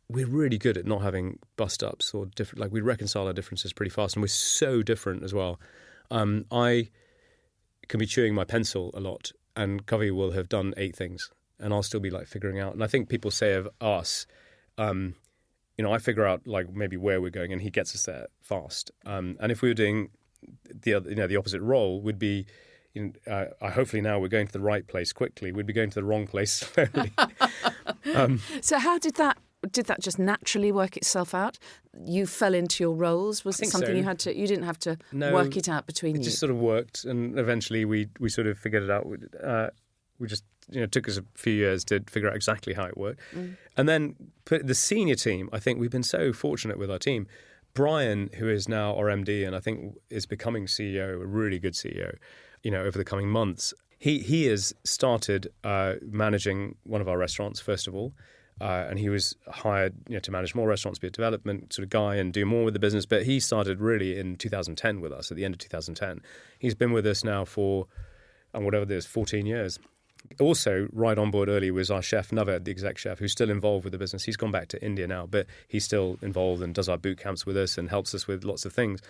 we're really good at not having bust-ups or different, like we reconcile our differences pretty fast. And we're so different as well. I can be chewing my pencil a lot, and Covey will have done 8 things, and I'll still be like figuring out. And I think people say of us, I figure out like maybe where we're going, and he gets us there fast. And if we were doing the opposite role, would be, hopefully now we're going to the right place quickly. We'd be going to the wrong place slowly. So how did that just naturally work itself out? You fell into your roles? Was it something so. you didn't have to No, work it out between you? It just sort of worked, and eventually we sort of figured it out. We just, took us a few years to figure out exactly how it worked. And then the senior team, I think we've been so fortunate with our team. Brian, who is now our MD and I think is becoming CEO, a really good CEO, over the coming months, he has started managing one of our restaurants, first of all. And he was hired to manage more restaurants, be a development sort of guy and do more with the business. But he started really in 2010 with us, at the end of 2010. He's been with us now for, 14 years. Also, right on board early was our chef, Naved, the exec chef, who's still involved with the business. He's gone back to India now, but he's still involved and does our boot camps with us and helps us with lots of things.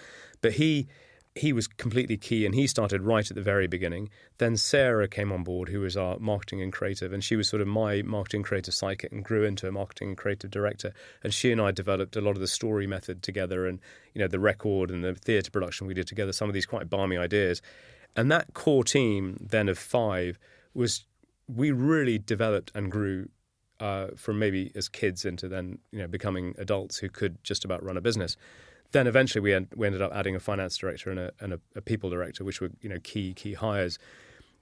But he was completely key, and he started right at the very beginning. Then Sarah came on board, who was our marketing and creative, and she was sort of my marketing creative psychic and grew into a marketing and creative director. And she and I developed a lot of the story method together and, the record and the theatre production we did together, some of these quite balmy ideas. And that core team then of 5 we really developed and grew from maybe as kids into then, becoming adults who could just about run a business. Then eventually we ended up adding a finance director and a people director, which were key hires.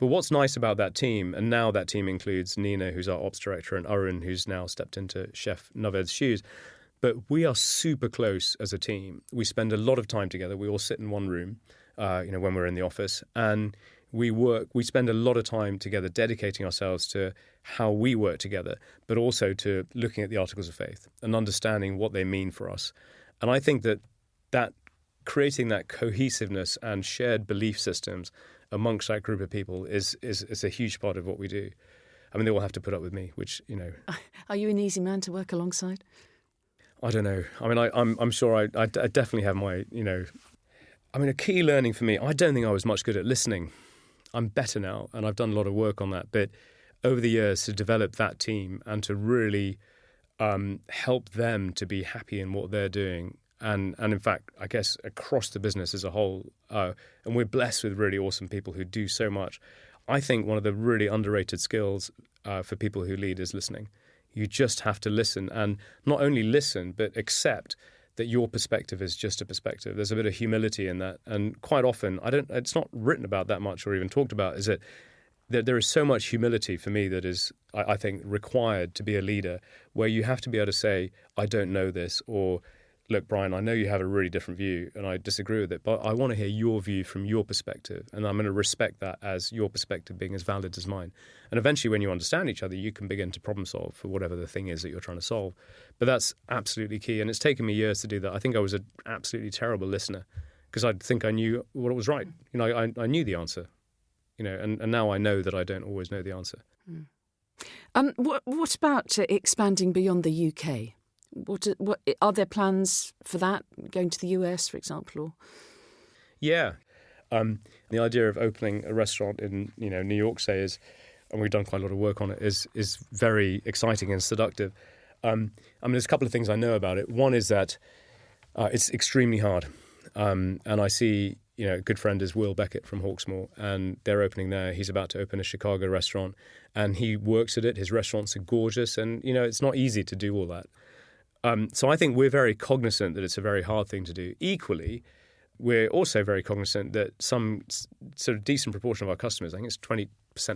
But what's nice about that team, and now that team includes Nina, who's our ops director, and Arun, who's now stepped into Chef Naved's shoes. But we are super close as a team. We spend a lot of time together. We all sit in one room, when we're in the office, and we spend a lot of time together dedicating ourselves to how we work together, but also to looking at the articles of faith and understanding what they mean for us. And I think that creating that cohesiveness and shared belief systems amongst that group of people is a huge part of what we do. I mean, they all have to put up with me, which, Are you an easy man to work alongside? I don't know. I mean, I'm sure I definitely have my, a key learning for me, I don't think I was much good at listening. I'm better now, and I've done a lot of work on that. But over the years, to develop that team and to really help them to be happy in what they're doing, and in fact, I guess across the business as a whole, and we're blessed with really awesome people who do so much. I think one of the really underrated skills for people who lead is listening. You just have to listen, and not only listen, but accept that your perspective is just a perspective. There's a bit of humility in that. And quite often, it's not written about that much or even talked about, is that there is so much humility for me that is, I think, required to be a leader, where you have to be able to say, I don't know this, or look, Brian, I know you have a really different view and I disagree with it, but I want to hear your view from your perspective, and I'm going to respect that as your perspective being as valid as mine. And eventually, when you understand each other, you can begin to problem solve for whatever the thing is that you're trying to solve. But that's absolutely key, and it's taken me years to do that. I think I was an absolutely terrible listener because I think I knew what was right. I knew the answer, and now I know that I don't always know the answer. What about expanding beyond the UK? What are there plans for that? Going to the US, for example? Or? Yeah, the idea of opening a restaurant in New York, say, and we've done quite a lot of work on it, is very exciting and seductive. There's a couple of things I know about it. One is that it's extremely hard, and I see a good friend is Will Beckett from Hawksmoor, and they're opening there. He's about to open a Chicago restaurant, and he works at it. His restaurants are gorgeous, and it's not easy to do all that. So I think we're very cognizant that it's a very hard thing to do. Equally, we're also very cognizant that some sort of decent proportion of our customers, I think it's 20%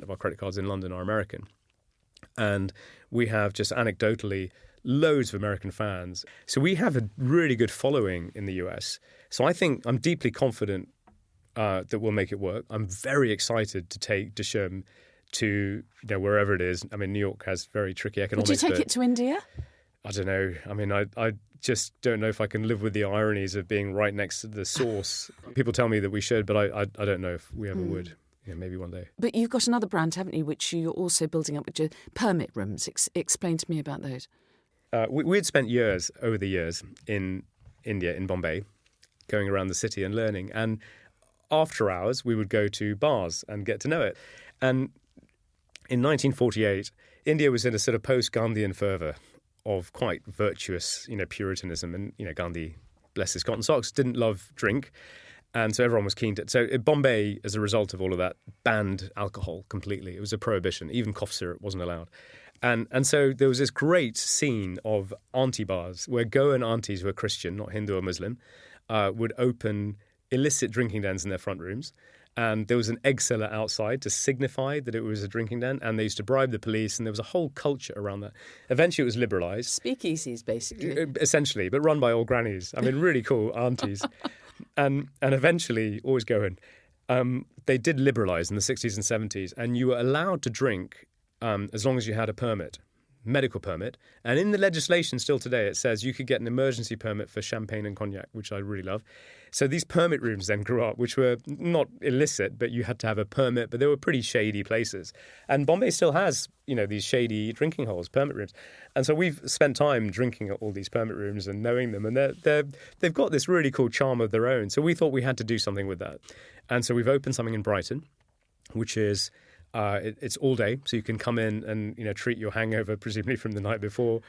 of our credit cards in London, are American. And we have just anecdotally loads of American fans. So we have a really good following in the US. So I think I'm deeply confident that will make it work. I'm very excited to take Dishoom to wherever it is. I mean, New York has very tricky economics. Would you take it to India? I don't know. I mean, I just don't know if I can live with the ironies of being right next to the source. People tell me that we should, but I don't know if we ever would. Maybe one day. But you've got another brand, haven't you, which you're also building up, which are permit rooms. Explain to me about those. We had spent years over the years in India, in Bombay, going around the city and learning. And after hours, we would go to bars and get to know it. And in 1948, India was in a sort of post-Gandhian fervour of quite virtuous, Puritanism. And, Gandhi, bless his cotton socks, didn't love drink. And so everyone was keen to... So Bombay, as a result of all of that, banned alcohol completely. It was a prohibition. Even cough syrup wasn't allowed. And so there was this great scene of auntie bars where Goan aunties who were Christian, not Hindu or Muslim, would open illicit drinking dens in their front rooms. And there was an egg seller outside to signify that it was a drinking den. And they used to bribe the police. And there was a whole culture around that. Eventually, it was liberalised. Speakeasies, basically. Essentially, but run by old grannies. I mean, really cool aunties. And eventually, always going, they did liberalise in the 60s and 70s. And you were allowed to drink as long as you had a permit, medical permit. And in the legislation still today, it says you could get an emergency permit for champagne and cognac, which I really love. So these permit rooms then grew up, which were not illicit, but you had to have a permit, but they were pretty shady places. And Bombay still has, these shady drinking holes, permit rooms. And so we've spent time drinking at all these permit rooms and knowing them. And they've got this really cool charm of their own. So we thought we had to do something with that. And so we've opened something in Brighton, which is... it's all day, so you can come in and treat your hangover, presumably from the night before,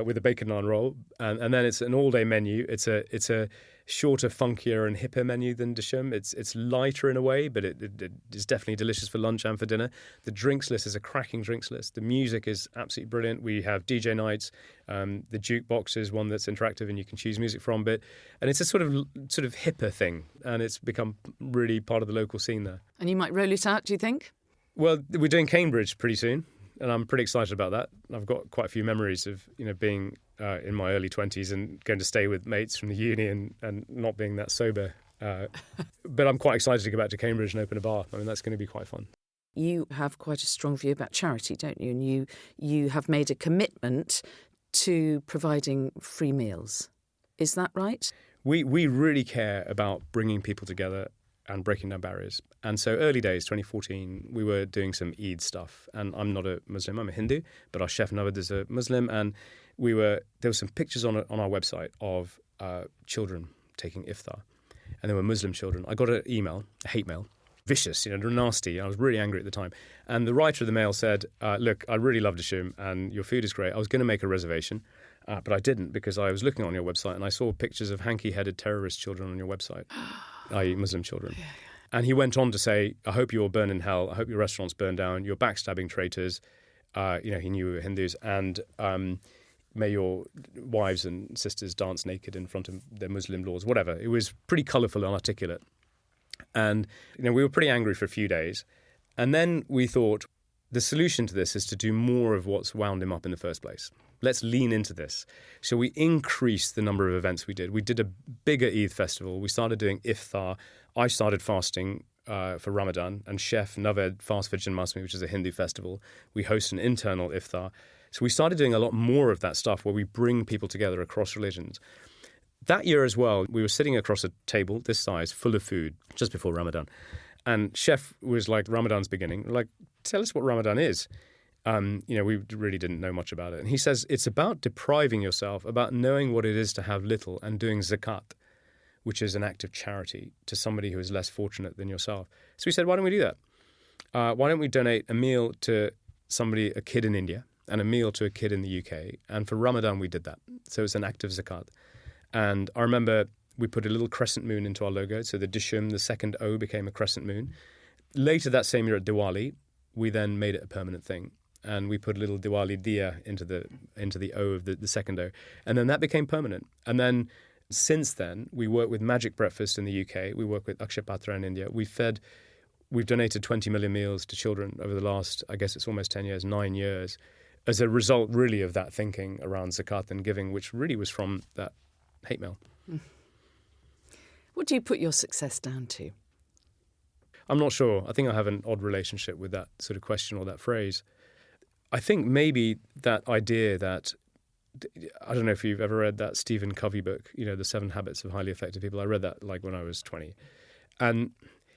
with a bacon naan roll, and then it's an all-day menu. It's a shorter, funkier, and hipper menu than Dishoom. It's lighter in a way, but it is definitely delicious for lunch and for dinner. The drinks list is a cracking drinks list. The music is absolutely brilliant. We have DJ nights. The jukebox is one that's interactive and you can choose music from. And it's a sort of hipper thing, and it's become really part of the local scene there. And you might roll it out, do you think? Well, we're doing Cambridge pretty soon, and I'm pretty excited about that. I've got quite a few memories of being in my early 20s and going to stay with mates from the uni and not being that sober. But I'm quite excited to go back to Cambridge and open a bar. I mean, that's going to be quite fun. You have quite a strong view about charity, don't you? And you have made a commitment to providing free meals. Is that right? We really care about bringing people together and breaking down barriers. And so early days, 2014, we were doing some Eid stuff. And I'm not a Muslim, I'm a Hindu, but our chef Nawad is a Muslim. And there were some pictures on our website of children taking iftar. And they were Muslim children. I got an email, a hate mail, vicious, nasty. I was really angry at the time. And the writer of the mail said, look, I really love Dishoom and your food is great. I was going to make a reservation, but I didn't because I was looking on your website and I saw pictures of hanky-headed terrorist children on your website. i.e. Muslim children. Yeah. And he went on to say, I hope you all burn in hell. I hope your restaurants burn down. You're backstabbing traitors. He knew we were Hindus. And may your wives and sisters dance naked in front of their Muslim laws, whatever. It was pretty colourful and articulate. And, we were pretty angry for a few days. And then we thought, the solution to this is to do more of what's wound him up in the first place. Let's lean into this. So we increased the number of events we did. We did a bigger Eid festival. We started doing iftar. I started fasting for Ramadan, and Chef Naved fasts for Janmashtami, which is a Hindu festival. We host an internal iftar. So we started doing a lot more of that stuff where we bring people together across religions. That year as well, we were sitting across a table this size, full of food, just before Ramadan. And Chef was like, Ramadan's beginning. We're like, tell us what Ramadan is. We really didn't know much about it. And he says, it's about depriving yourself, about knowing what it is to have little and doing zakat, which is an act of charity to somebody who is less fortunate than yourself. So we said, why don't we do that? Why don't we donate a meal to a kid in India, and a meal to a kid in the UK? And for Ramadan, we did that. So it's an act of zakat. And I remember we put a little crescent moon into our logo. So the Dishoom, the second O, became a crescent moon. Later that same year at Diwali, we then made it a permanent thing. And we put a little Diwali diya into the O of the second O. And then that became permanent. And then since then, we work with Magic Breakfast in the UK. We work with Akshay Patra in India. We've donated 20 million meals to children over the last, I guess it's almost 10 years, 9 years, as a result really of that thinking around zakat and giving, which really was from that hate mail. What do you put your success down to? I'm not sure. I think I have an odd relationship with that sort of question or that phrase. I think maybe that idea that, I don't know if you've ever read that Stephen Covey book, The 7 Habits of Highly Effective People. I read that like when I was 20. And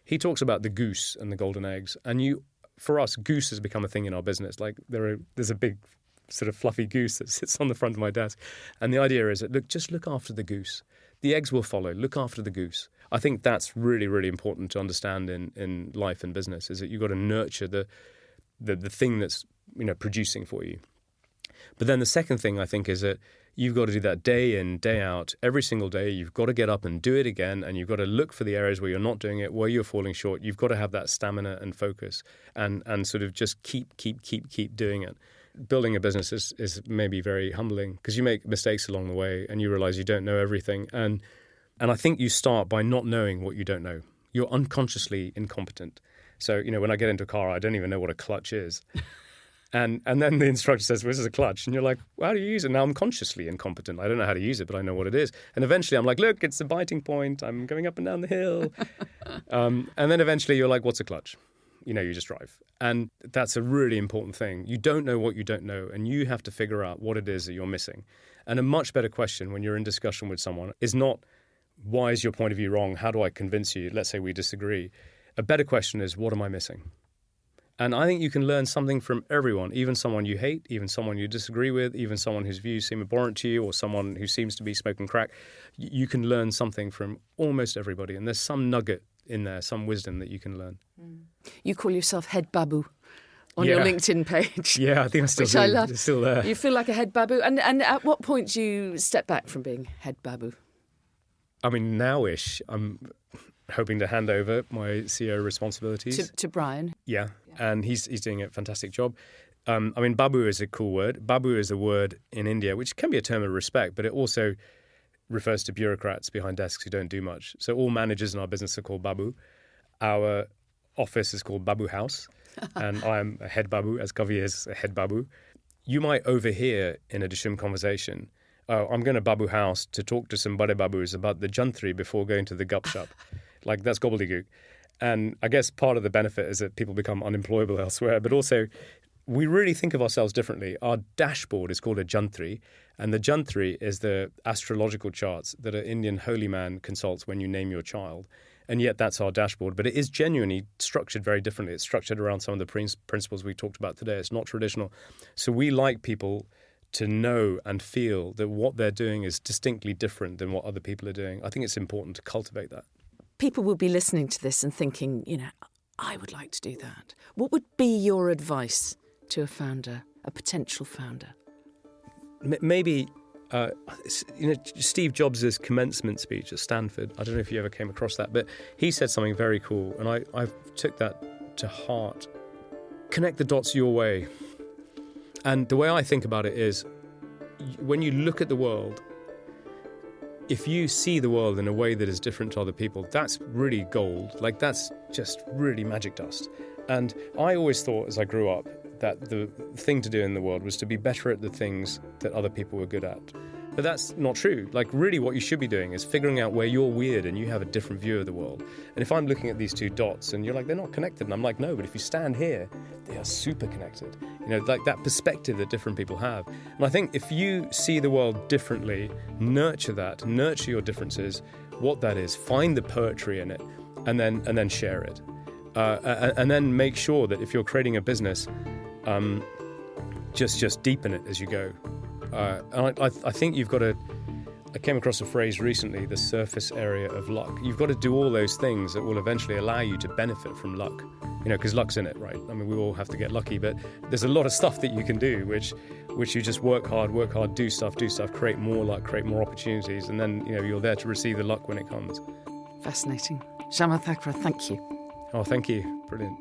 he talks about the goose and the golden eggs. And for us, goose has become a thing in our business. Like there's a big sort of fluffy goose that sits on the front of my desk. And the idea is that, just look after the goose. The eggs will follow. Look after the goose. I think that's really, really important to understand in life and business, is that you've got to nurture the thing that's, producing for you. But then the second thing, I think, is that you've got to do that day in, day out, every single day. You've got to get up and do it again, and you've got to look for the areas where you're not doing it, where you're falling short. You've got to have that stamina and focus and sort of just keep doing it. Building a business is maybe very humbling because you make mistakes along the way and you realize you don't know everything. And I think you start by not knowing what you don't know. You're unconsciously incompetent. So, when I get into a car, I don't even know what a clutch is. And then the instructor says, well, this is a clutch. And you're like, well, how do you use it? Now I'm consciously incompetent. I don't know how to use it, but I know what it is. And eventually I'm like, look, it's the biting point. I'm going up and down the hill. And then eventually you're like, what's a clutch? You just drive. And that's a really important thing. You don't know what you don't know, and you have to figure out what it is that you're missing. And a much better question when you're in discussion with someone is not, why is your point of view wrong? How do I convince you? Let's say we disagree. A better question is, what am I missing? And I think you can learn something from everyone, even someone you hate, even someone you disagree with, even someone whose views seem abhorrent to you, or someone who seems to be smoking crack. You can learn something from almost everybody, and there's some nugget in there, some wisdom that you can learn. You call yourself head babu on your LinkedIn page. Yeah, I think I still do. I love. It's still there. You feel like a head babu? And at what point do you step back from being head babu? I mean, now-ish, I'm hoping to hand over my CEO responsibilities. To Brian? Yeah, and he's doing a fantastic job. I mean, babu is a cool word. Babu is a word in India, which can be a term of respect, but it also refers to bureaucrats behind desks who don't do much. So all managers in our business are called babu. Our office is called Babu House, and I am a head babu, as Kavi is a head babu. You might overhear in a Dishoom conversation, I'm going to Babu House to talk to some Bade Babus about the jantri before going to the gup shop. Like, that's gobbledygook. And I guess part of the benefit is that people become unemployable elsewhere, but also we really think of ourselves differently. Our dashboard is called a jantri, and the jantri is the astrological charts that an Indian holy man consults when you name your child. And yet that's our dashboard. But it is genuinely structured very differently. It's structured around some of the principles we talked about today. It's not traditional. So we like people to know and feel that what they're doing is distinctly different than what other people are doing. I think it's important to cultivate that. People will be listening to this and thinking, I would like to do that. What would be your advice to a founder, a potential founder? Maybe, Steve Jobs' commencement speech at Stanford, I don't know if you ever came across that, but he said something very cool, and I took that to heart. Connect the dots your way. And the way I think about it is, when you look at the world, if you see the world in a way that is different to other people, that's really gold. Like, that's just really magic dust. And I always thought as I grew up that the thing to do in the world was to be better at the things that other people were good at. But that's not true. Like, really what you should be doing is figuring out where you're weird and you have a different view of the world. And if I'm looking at these two dots and you're like, they're not connected, and I'm like, no, but if you stand here, they are super connected. Like that perspective that different people have. And I think if you see the world differently, nurture that, nurture your differences, what that is, find the poetry in it, and then share it. And then make sure that if you're creating a business, just deepen it as you go. And I think you've got to, I came across a phrase recently, the surface area of luck. You've got to do all those things that will eventually allow you to benefit from luck, because luck's in it, right? I mean, we all have to get lucky, but there's a lot of stuff that you can do, which you just work hard, do stuff, create more luck, create more opportunities, and then, you're there to receive the luck when it comes. Fascinating. Shamil Thakrar, thank you. Oh, thank you. Brilliant.